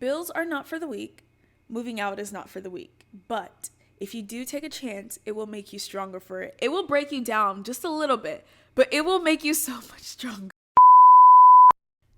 Bills are not for the weak. Moving out is not for the weak. But if you do take a chance, it will make you stronger for it. It will break you down just a little bit, but it will make you so much stronger.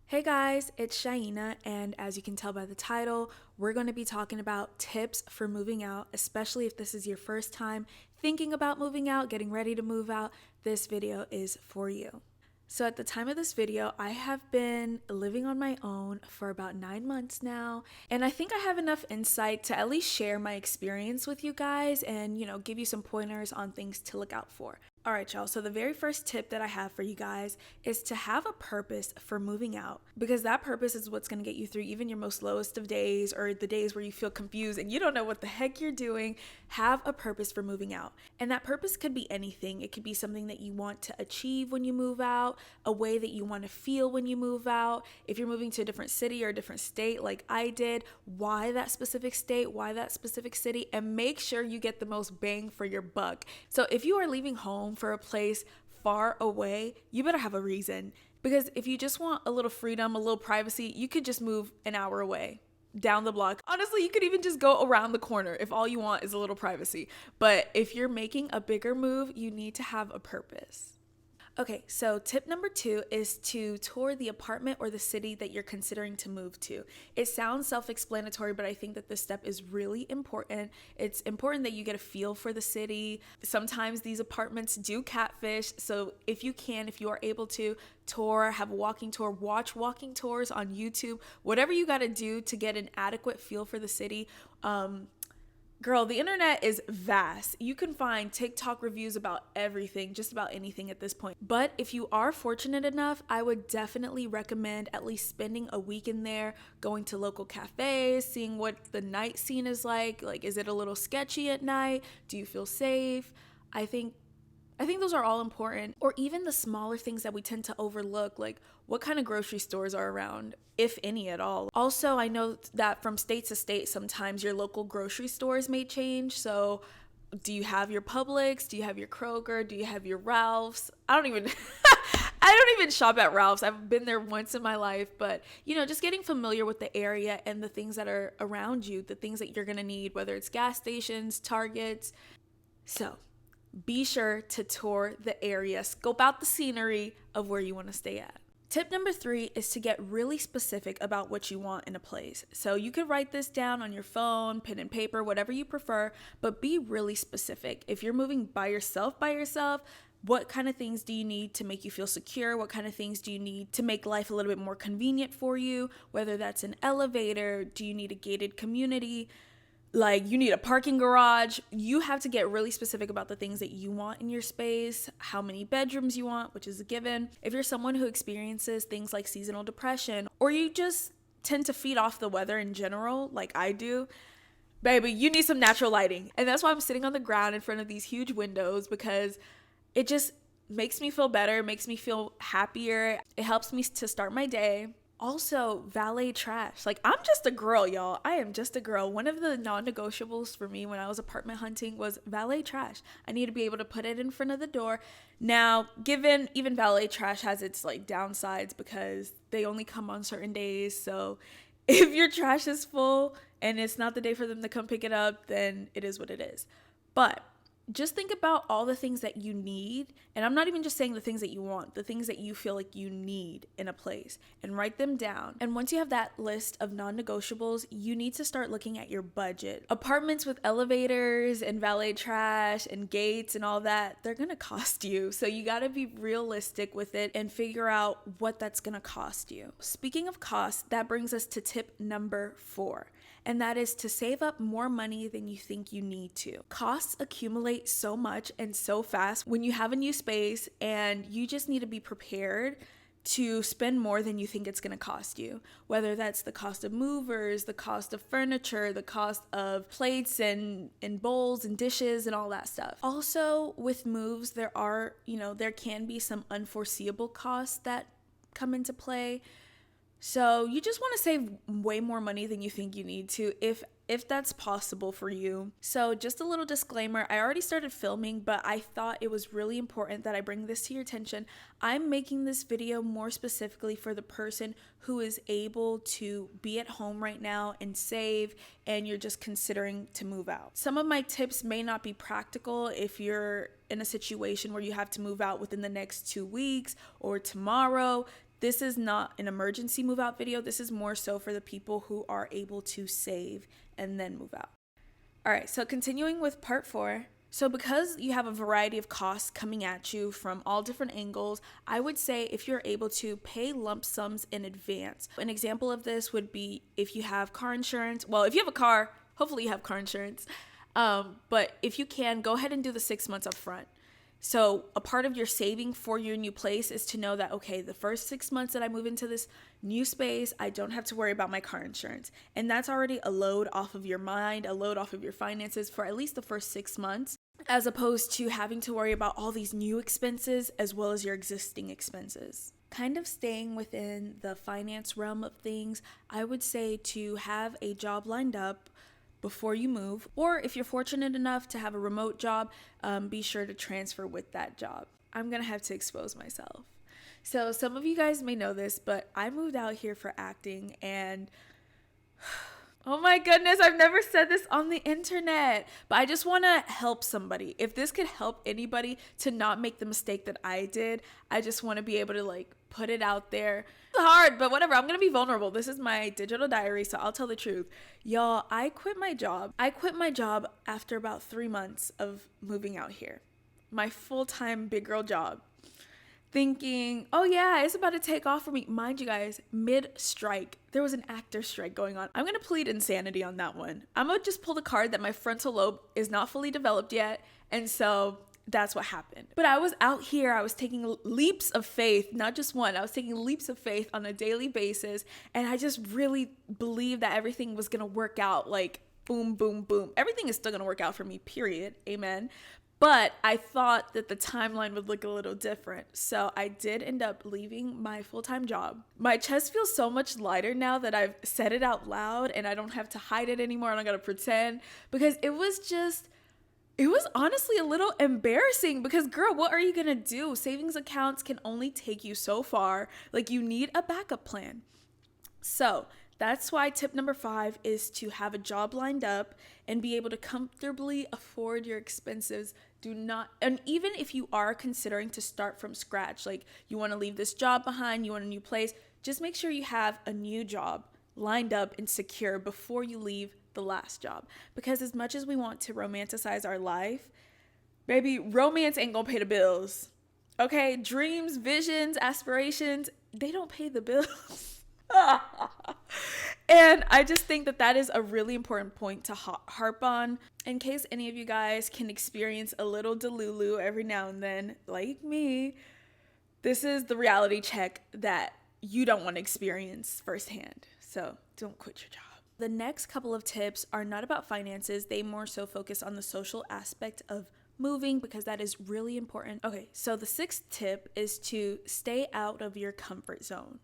Hey guys, it's Shaina, and as you can tell by the title, we're going to be talking about tips for moving out, especially if this is your first time thinking about moving out, getting ready to move out. This video is for you. So at the time of this video, I have been living on my own for about 9 months now, and I think I have enough insight to at least share my experience with you guys and, give you some pointers on things to look out for. All right, y'all. So the very first tip that I have for you guys is to have a purpose for moving out, because that purpose is what's going to get you through even your most lowest of days or the days where you feel confused and you don't know what the heck you're doing. Have a purpose for moving out. And that purpose could be anything. It could be something that you want to achieve when you move out, a way that you want to feel when you move out. If you're moving to a different city or a different state like I did, why that specific state, why that specific city, and make sure you get the most bang for your buck. So if you are leaving home for a place far away, you better have a reason, because if you just want a little freedom, a little privacy, you could just move an hour away down the block. Honestly, you could even just go around the corner if all you want is a little privacy. But if you're making a bigger move, you need to have a purpose. Okay, so tip number 2 is to tour the apartment or the city that you're considering to move to. It sounds self-explanatory, but I think that this step is really important. It's important that you get a feel for the city. Sometimes these apartments do catfish, so if you are able to tour, have a walking tour, watch walking tours on YouTube, whatever you got to do to get an adequate feel for the city. Girl, the internet is vast. You can find TikTok reviews about everything, just about anything at this point. But if you are fortunate enough, I would definitely recommend at least spending a week in there, going to local cafes, seeing what the night scene is like. Like, is it a little sketchy at night? Do you feel safe? I think those are all important. Or even the smaller things that we tend to overlook, like what kind of grocery stores are around, if any at all. Also, I know that from state to state, sometimes your local grocery stores may change. So do you have your Publix? Do you have your Kroger? Do you have your Ralph's? I don't even shop at Ralph's. I've been there once in my life, but just getting familiar with the area and the things that are around you, the things that you're going to need, whether it's gas stations, Targets. So be sure to tour the area, scope out the scenery of where you want to stay at. Tip number 3 is to get really specific about what you want in a place. So you could write this down on your phone, pen and paper, whatever you prefer, but be really specific. If you're moving by yourself, what kind of things do you need to make you feel secure? What kind of things do you need to make life a little bit more convenient for you? Whether that's an elevator, do you need a gated community? Like, you need a parking garage. You have to get really specific about the things that you want in your space, how many bedrooms you want, which is a given. If you're someone who experiences things like seasonal depression, or you just tend to feed off the weather in general, like I do, baby, you need some natural lighting. And that's why I'm sitting on the ground in front of these huge windows, because it just makes me feel better, makes me feel happier. It helps me to start my day. Also, valet trash. Like, I'm just a girl, y'all. I am just a girl. One of the non-negotiables for me when I was apartment hunting was valet trash. I need to be able to put it in front of the door. Now, given even valet trash has its downsides, because they only come on certain days. So if your trash is full and it's not the day for them to come pick it up, then it is what it is. But just think about all the things that you need. And I'm not even just saying the things that you want, the things that you feel like you need in a place, and write them down. And once you have that list of non-negotiables, you need to start looking at your budget. Apartments with elevators and valet trash and gates and all that, they're going to cost you. So you got to be realistic with it and figure out what that's going to cost you. Speaking of cost, that brings us to tip number 4. And that is to save up more money than you think you need to. Costs accumulate so much and so fast when you have a new space, and you just need to be prepared to spend more than you think it's going to cost you. Whether that's the cost of movers, the cost of furniture, the cost of plates and bowls and dishes and all that stuff. Also, with moves, there can be some unforeseeable costs that come into play. So you just want to save way more money than you think you need to if that's possible for you. So just a little disclaimer, I already started filming, but I thought it was really important that I bring this to your attention. I'm making this video more specifically for the person who is able to be at home right now and save, and you're just considering to move out. Some of my tips may not be practical if you're in a situation where you have to move out within the next 2 weeks or tomorrow. This is not an emergency move out video. This is more so for the people who are able to save and then move out. All right, so continuing with part 4. So because you have a variety of costs coming at you from all different angles, I would say if you're able to pay lump sums in advance. An example of this would be if you have car insurance. Well, if you have a car, hopefully you have car insurance. But if you can, go ahead and do the 6 months up front. So a part of your saving for your new place is to know that, okay, the first 6 months that I move into this new space, I don't have to worry about my car insurance. And that's already a load off of your mind, a load off of your finances for at least the first 6 months, as opposed to having to worry about all these new expenses as well as your existing expenses. Kind of staying within the finance realm of things, I would say to have a job lined up before you move, or if you're fortunate enough to have a remote job, be sure to transfer with that job. I'm gonna have to expose myself. So some of you guys may know this, but I moved out here for acting, and oh my goodness, I've never said this on the internet, but I just want to help somebody. If this could help anybody to not make the mistake that I did, I just want to be able to put it out there. It's hard, but whatever. I'm going to be vulnerable. This is my digital diary, so I'll tell the truth. Y'all, I quit my job. I quit my job after about 3 months of moving out here. My full-time big girl job. Thinking, oh yeah, it's about to take off for me. Mind you guys, mid-strike, there was an actor strike going on. I'm going to plead insanity on that one. I'm going to just pull the card that my frontal lobe is not fully developed yet, and so that's what happened. But I was out here, I was taking leaps of faith, not just one, I was taking leaps of faith on a daily basis, and I just really believed that everything was going to work out, boom, boom, boom. Everything is still going to work out for me, period, amen. But I thought that the timeline would look a little different. So I did end up leaving my full-time job. My chest feels so much lighter now that I've said it out loud and I don't have to hide it anymore. I don't gotta pretend, because it was honestly a little embarrassing because, girl, what are you gonna do? Savings accounts can only take you so far. You need a backup plan. So that's why tip number 5 is to have a job lined up and be able to comfortably afford your expenses. And even if you are considering to start from scratch, you want to leave this job behind, you want a new place, just make sure you have a new job lined up and secure before you leave the last job. Because as much as we want to romanticize our life, baby, romance ain't gonna pay the bills. Okay? Dreams, visions, aspirations, they don't pay the bills. And I just think that is a really important point to harp on, in case any of you guys can experience a little delulu every now and then, like me. This is the reality check that you don't want to experience firsthand. So don't quit your job. The next couple of tips are not about finances. They more so focus on the social aspect of moving, because that is really important. Okay, so the 6th tip is to stay out of your comfort zone.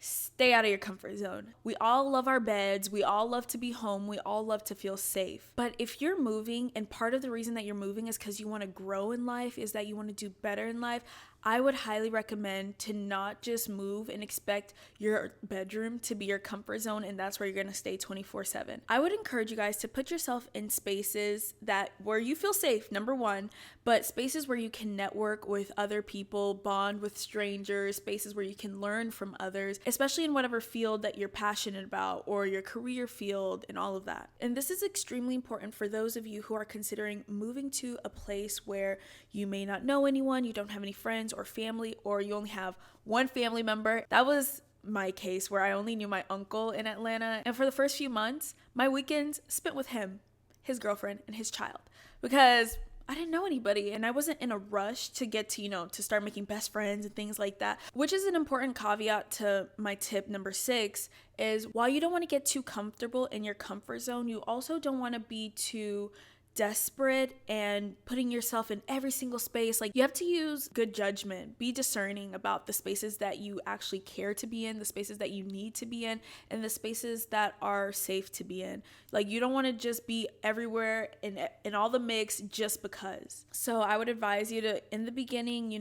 Stay out of your comfort zone. We all love our beds. We all love to be home. We all love to feel safe. But if you're moving, and part of the reason that you're moving is because you want to grow in life, is that you want to do better in life, I would highly recommend to not just move and expect your bedroom to be your comfort zone and that's where you're going to stay 24/7. I would encourage you guys to put yourself in spaces where you feel safe, number 1, but spaces where you can network with other people, bond with strangers, spaces where you can learn from others, especially in whatever field that you're passionate about or your career field and all of that. And this is extremely important for those of you who are considering moving to a place where you may not know anyone, you don't have any friends or family, or you only have one family member. That was my case, where I only knew my uncle in Atlanta, and for the first few months my weekends spent with him, his girlfriend, and his child, because I didn't know anybody and I wasn't in a rush to get to, to start making best friends and things like that, which is an important caveat to my tip number 6, is while you don't want to get too comfortable in your comfort zone, you also don't want to be too desperate and putting yourself in every single space. Like, you have to use good judgment, be discerning about the spaces that you actually care to be in, the spaces that you need to be in, and the spaces that are safe to be in. Like, you don't want to just be everywhere in all the mix just because. So I would advise you to, in the beginning,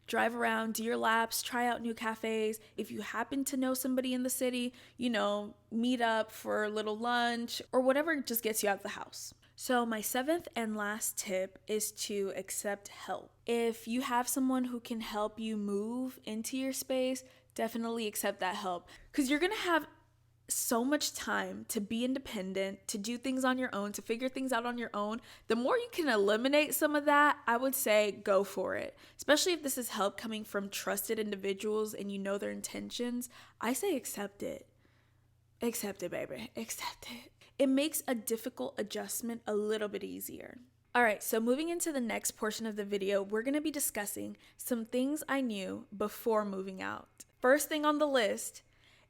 drive around, do your laps, try out new cafes. If you happen to know somebody in the city, meet up for a little lunch or whatever just gets you out of the house. So my 7th and last tip is to accept help. If you have someone who can help you move into your space, definitely accept that help, because you're going to have so much time to be independent, to do things on your own, to figure things out on your own. The more you can eliminate some of that, I would say go for it. Especially if this is help coming from trusted individuals and you know their intentions, I say accept it. Accept it, baby. Accept it. It makes a difficult adjustment a little bit easier. All right, so moving into the next portion of the video, we're going to be discussing some things I knew before moving out. First thing on the list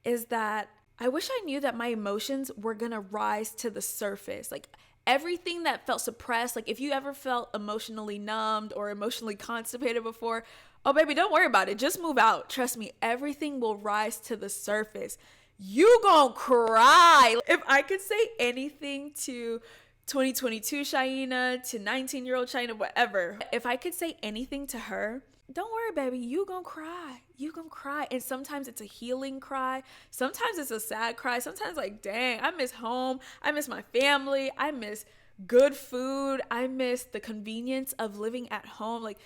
is that I wish I knew that my emotions were going to rise to the surface. Like, everything that felt suppressed, like if you ever felt emotionally numbed or emotionally constipated before, oh baby, don't worry about it. Just move out. Trust me, everything will rise to the surface. You gonna cry. If I could say anything to 2022 Shaina, to 19-year-old Shaina, whatever, if I could say anything to her, don't worry, baby, you gonna cry. You gonna cry. And sometimes it's a healing cry. Sometimes it's a sad cry. Sometimes like, dang, I miss home. I miss my family. I miss good food. I miss the convenience of living at home. Like,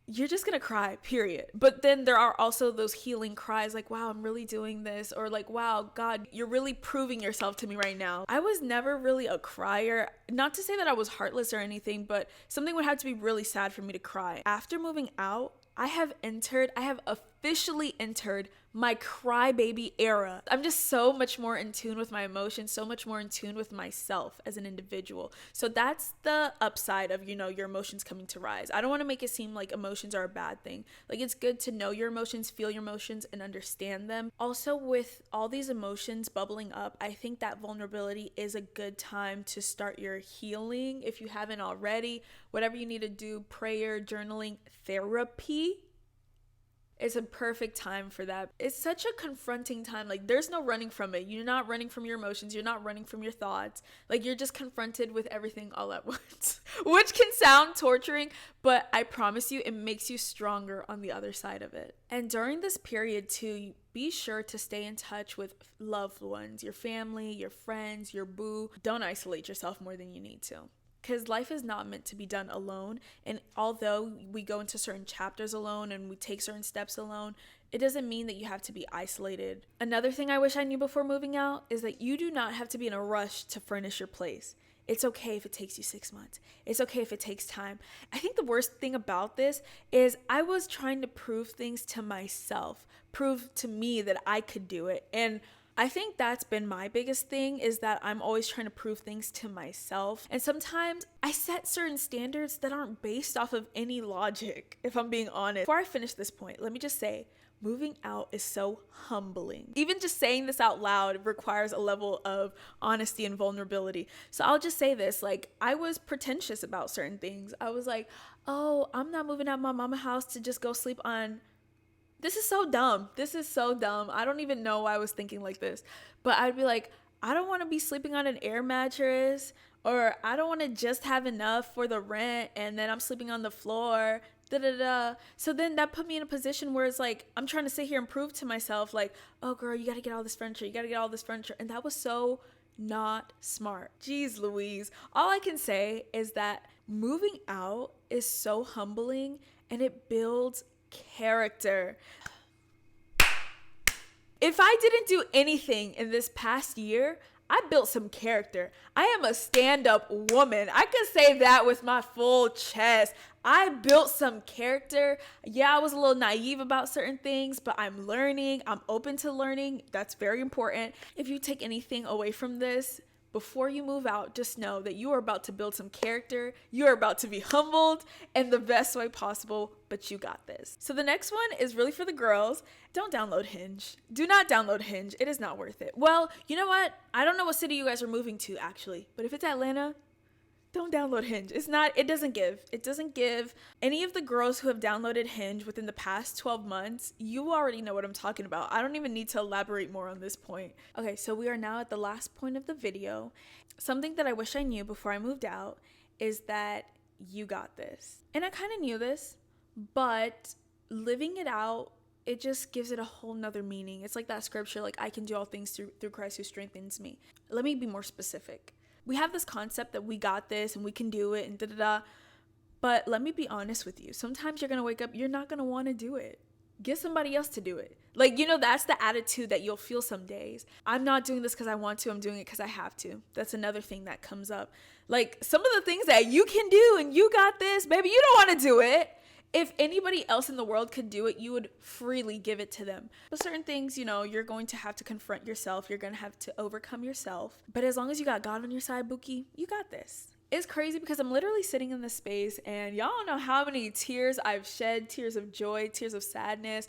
you're just gonna cry, period. But then there are also those healing cries like, wow, I'm really doing this, or like, wow, God, you're really proving yourself to me right now. I was never really a crier. Not to say that I was heartless or anything, but something would have to be really sad for me to cry. After moving out, I have officially entered my crybaby era. I'm just so much more in tune with my emotions, so much more in tune with myself as an individual. So that's the upside of, your emotions coming to rise. I don't want to make it seem like emotions are a bad thing. Like, it's good to know your emotions, feel your emotions, and understand them. Also, with all these emotions bubbling up, I think that vulnerability is a good time to start your healing. If you haven't already, whatever you need to do, prayer, journaling, therapy, it's a perfect time for that. It's such a confronting time. Like, there's no running from it. You're not running from your emotions. You're not running from your thoughts. Like, you're just confronted with everything all at once, which can sound torturing, but I promise you, it makes you stronger on the other side of it. And during this period too, be sure to stay in touch with loved ones, your family, your friends, your boo. Don't isolate yourself more than you need to. Because life is not meant to be done alone. And although we go into certain chapters alone and we take certain steps alone, it doesn't mean that you have to be isolated. Another thing I wish I knew before moving out is that you do not have to be in a rush to furnish your place. It's okay if it takes you 6 months. It's okay if it takes time. I think the worst thing about this is I was trying to prove things to myself, prove to me that I could do it. And I think that's been my biggest thing, is that I'm always trying to prove things to myself. And sometimes I set certain standards that aren't based off of any logic, if I'm being honest. Before I finish this point, let me just say, moving out is so humbling. Even just saying this out loud requires a level of honesty and vulnerability. So I'll just say this, like, I was pretentious about certain things. I was like, oh, I'm not moving out my mama's house to just go sleep on. This is so dumb. This is so dumb. I don't even know why I was thinking like this. But I'd be like, I don't want to be sleeping on an air mattress, or I don't want to just have enough for the rent and then I'm sleeping on the floor. So then that put me in a position where it's like, I'm trying to sit here and prove to myself like, oh girl, you got to get all this furniture. You got to get all this furniture. And that was so not smart. Jeez Louise. All I can say is that moving out is so humbling and it builds character. If I didn't do anything in this past year, I built some character. I am a stand-up woman. I can say that with my full chest. I built some character. Yeah, I was a little naive about certain things, but I'm learning. I'm open to learning. That's very important. If you take anything away from this, before you move out, just know that you are about to build some character. You are about to be humbled in the best way possible, but you got this. So the next one is really for the girls. Don't download Hinge. Do not download Hinge. It is not worth it. Well, you know what? I don't know what city you guys are moving to actually, but if it's Atlanta, Don't download Hinge. It doesn't give. It doesn't give. Any of the girls who have downloaded Hinge within the past 12 months, you already know what I'm talking about. I don't even need to elaborate more on this point. Okay, so we are now at the last point of the video. Something that I wish I knew before I moved out is that you got this. And I kind of knew this, but living it out, it just gives it a whole nother meaning. It's like that scripture, like, I can do all things through Christ who strengthens me. Let me be more specific. We have this concept that we got this and we can do it and da-da-da. But let me be honest with you. Sometimes you're going to wake up, you're not going to want to do it. Get somebody else to do it. Like, that's the attitude that you'll feel some days. I'm not doing this because I want to. I'm doing it because I have to. That's another thing that comes up. Like, some of the things that you can do and you got this, baby, you don't want to do it. If anybody else in the world could do it, you would freely give it to them. But certain things, you're going to have to confront yourself. You're going to have to overcome yourself. But as long as you got God on your side, Buki, you got this. It's crazy because I'm literally sitting in this space and y'all don't know how many tears I've shed, tears of joy, tears of sadness,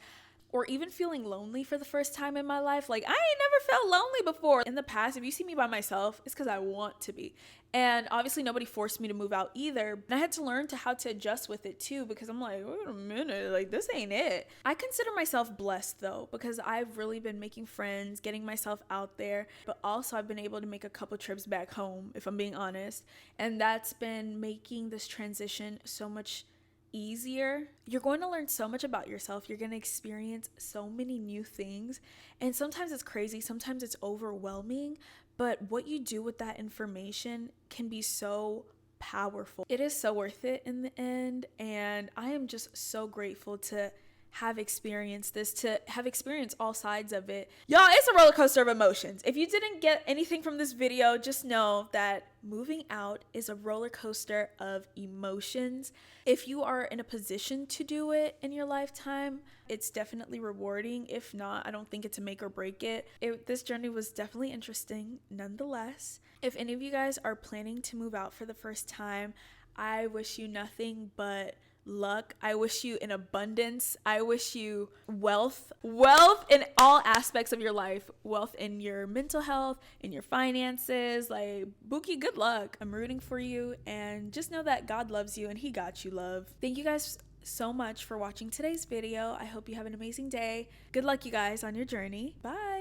or even feeling lonely for the first time in my life. Like, I ain't never felt lonely before. In the past, if you see me by myself, it's because I want to be. And obviously nobody forced me to move out either. And I had to learn how to adjust with it too, because I'm like, wait a minute, like, this ain't it. I consider myself blessed though, because I've really been making friends, getting myself out there, but also I've been able to make a couple trips back home, if I'm being honest. And that's been making this transition so much easier. You're going to learn so much about yourself. You're going to experience so many new things. And sometimes it's crazy. Sometimes it's overwhelming. But what you do with that information can be so powerful. It is so worth it in the end. And I am just so grateful to have experienced this, to have experienced all sides of it. Y'all, it's a roller coaster of emotions. If you didn't get anything from this video, just know that moving out is a roller coaster of emotions. If you are in a position to do it in your lifetime, it's definitely rewarding. If not, I don't think it's a make or break it. This journey was definitely interesting nonetheless. If any of you guys are planning to move out for the first time, I wish you nothing but luck. I wish you an abundance. I wish you wealth in all aspects of your life, wealth in your mental health, in your finances. Like, Buki, good luck. I'm rooting for you, and just know that God loves you and he got you, love. Thank you guys so much for watching today's video. I hope you have an amazing day. Good luck, you guys, on your journey. Bye.